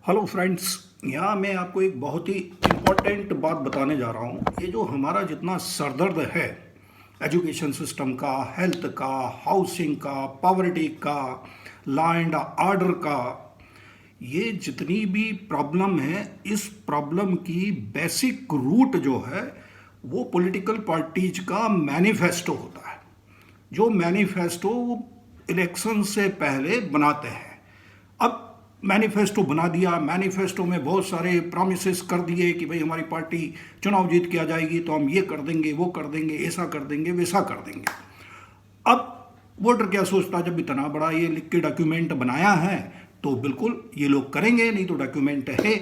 Hello friends. यहाँ मैं आपको एक बहुत ही इम्पोर्टेंट बात बताने जा रहा हूँ। ये जो हमारा जितना सरदर्द है एजुकेशन सिस्टम का, हेल्थ का, हाउसिंग का, पॉवर्टी का, लॉ एंड ऑर्डर का, ये जितनी भी प्रॉब्लम है, इस प्रॉब्लम की बेसिक रूट जो है वो पॉलिटिकल पार्टीज का मैनिफेस्टो होता है। जो मैनिफेस्टो वो इलेक्शन से पहले बनाते हैं। अब मैनिफेस्टो बना दिया, मैनिफेस्टो में बहुत सारे प्रॉमिसेस कर दिए कि भाई हमारी पार्टी चुनाव जीत के आ जाएगी तो हम ये कर देंगे, वो कर देंगे, ऐसा कर देंगे, वैसा कर देंगे। अब वोटर क्या सोचता, जब इतना बड़ा ये लिख के डॉक्यूमेंट बनाया है तो बिल्कुल ये लोग करेंगे, नहीं तो डॉक्यूमेंट है।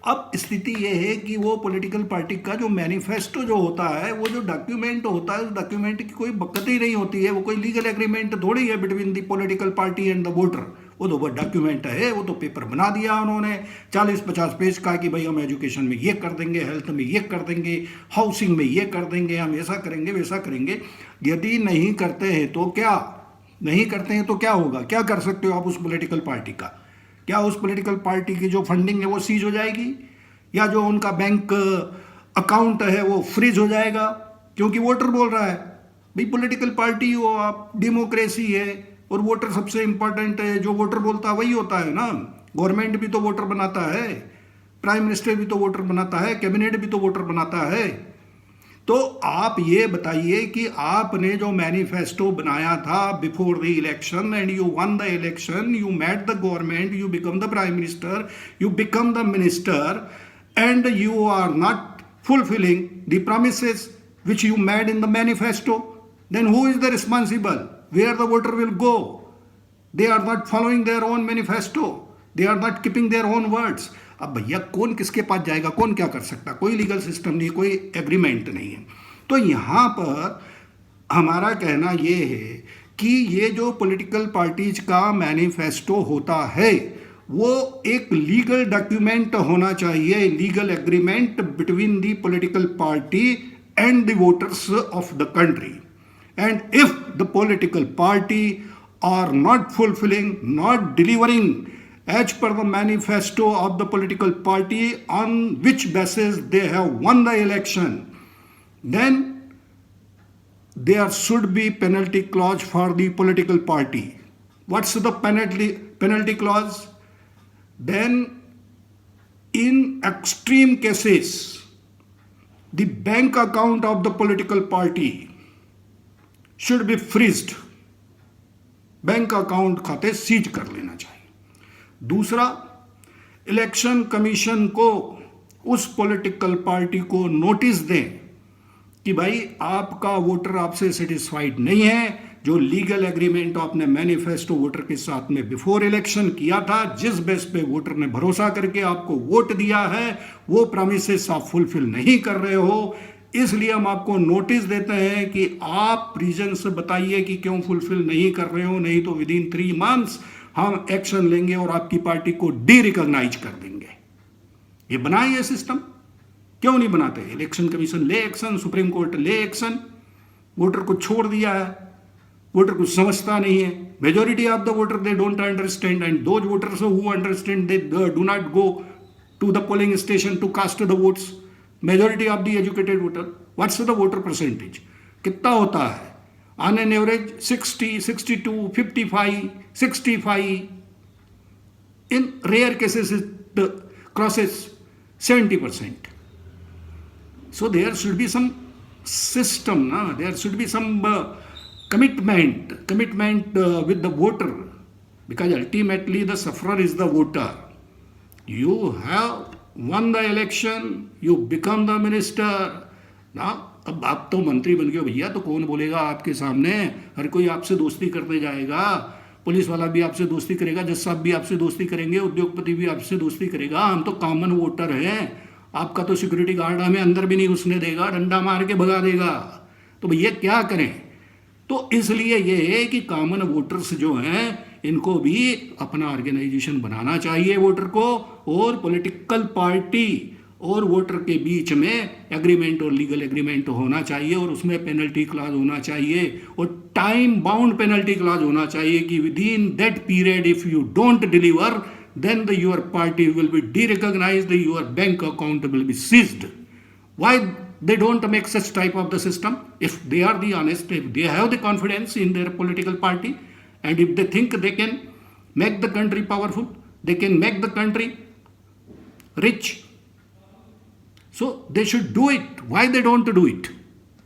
अब स्थिति ये है कि वो पॉलिटिकल पार्टी का जो मैनिफेस्टो जो होता है, वो जो डॉक्यूमेंट होता है, उस डॉक्यूमेंट की कोई बकत ही नहीं होती है। वो कोई लीगल एग्रीमेंट थोड़ी है between the political party and the voter. वो तो डॉक्यूमेंट है, वो तो पेपर बना दिया उन्होंने 40-50 पेज का कि भाई हम एजुकेशन में ये कर देंगे, हेल्थ में ये कर देंगे, हाउसिंग में ये कर देंगे, हम ऐसा करेंगे, वैसा करेंगे। यदि नहीं करते हैं तो क्या, नहीं करते हैं तो क्या होगा? क्या कर सकते हो आप उस पॉलिटिकल पार्टी का? क्या उस पॉलिटिकल पार्टी की जो फंडिंग है वो सीज हो जाएगी, या जो उनका बैंक अकाउंट है वो फ्रीज हो जाएगा? क्योंकि वोटर बोल रहा है। भाई पॉलिटिकल पार्टी हो आप, डेमोक्रेसी है, और वोटर सबसे इंपॉर्टेंट है। जो वोटर बोलता है वही होता है ना। गवर्नमेंट भी तो वोटर बनाता है, प्राइम मिनिस्टर भी तो वोटर बनाता है, कैबिनेट भी तो वोटर बनाता है। तो आप ये बताइए कि आपने जो मैनिफेस्टो बनाया था before the election and you won the election, you met the government, you become the prime minister, you become the minister, and you are not fulfilling the promises which you made in the manifesto, then who is the responsible? Where the voter will go? They are not following their own manifesto. They are not keeping their own words. अब भैया कौन किसके पास जाएगा, कौन क्या कर सकता? कोई लीगल सिस्टम नहीं, कोई एग्रीमेंट नहीं है। तो यहाँ पर हमारा कहना ये है कि ये जो पॉलिटिकल पार्टीज का मैनिफेस्टो होता है वो एक लीगल डॉक्यूमेंट होना चाहिए, legal agreement between the political party and the voters of the country. And if the political party are not fulfilling, not delivering as per the manifesto of the political party on which basis they have won the election, then there should be penalty clause for the political party. What's the penalty clause? Then in extreme cases, the bank account of the political party should be freezed. Bank account खाते seize कर लेना चाहिए। दूसरा, election commission को उस political party को notice दें कि भाई आपका वोटर आपसे सेटिस्फाइड नहीं है। जो लीगल एग्रीमेंट आपने मैनिफेस्टो वोटर के साथ में बिफोर इलेक्शन किया था, जिस बेस पे वोटर ने भरोसा करके आपको वोट दिया है, वो प्रॉमिसेस आप फुलफिल नहीं कर रहे हो। इसलिए हम आपको नोटिस देते हैं कि आप रीजन से बताइए कि क्यों फुलफिल नहीं कर रहे हो, नहीं तो विद इन 3 मंथ्स हम एक्शन लेंगे और आपकी पार्टी को डी रिकॉग्नाइज कर देंगे। ये बनाए ये सिस्टम क्यों नहीं बनाते? इलेक्शन कमीशन ले एक्शन, सुप्रीम कोर्ट ले एक्शन। वोटर को छोड़ दिया है, वोटर कुछ समझता नहीं है। Majority of the voter they don't understand, and those voters who understand they do not go to the polling station to cast the votes. Majority of the educated voter, what's the voter percentage, कितना होता है? On an average 60, 62, 55, 65, in rare cases it crosses 70%. So there should be some system, there should be some commitment with the voter, because ultimately the sufferer is the voter. You have won the election, you become the minister ना। अब आप तो मंत्री बन गए हो भैया, तो कौन बोलेगा आपके सामने? हर कोई आपसे दोस्ती करने जाएगा, पुलिस वाला भी आपसे दोस्ती करेगा, जज साहब भी आपसे दोस्ती करेंगे, उद्योगपति भी आपसे दोस्ती करेगा। हम तो कॉमन वोटर हैं। आपका तो सिक्योरिटी गार्ड हमें अंदर भी नहीं घुसने देगा, डंडा मार के भगा देगा। तो भैया क्या करें? तो इसलिए ये है कि कॉमन वोटर्स जो हैं इनको भी अपना ऑर्गेनाइजेशन बनाना चाहिए वोटर को, और पॉलिटिकल पार्टी और वोटर के बीच में एग्रीमेंट और लीगल एग्रीमेंट होना चाहिए, और उसमें पेनल्टी क्लॉज होना चाहिए, और टाइम बाउंड पेनल्टी क्लॉज होना चाहिए कि with in that period if you don't deliver then your party will be de-recognized, your bank account will be seized. Why they don't make such type of the system? If they are the honest, if they have the confidence in their political party, and if they think they can make the country powerful, they can make the country rich, so they should do it. Why they don't do it?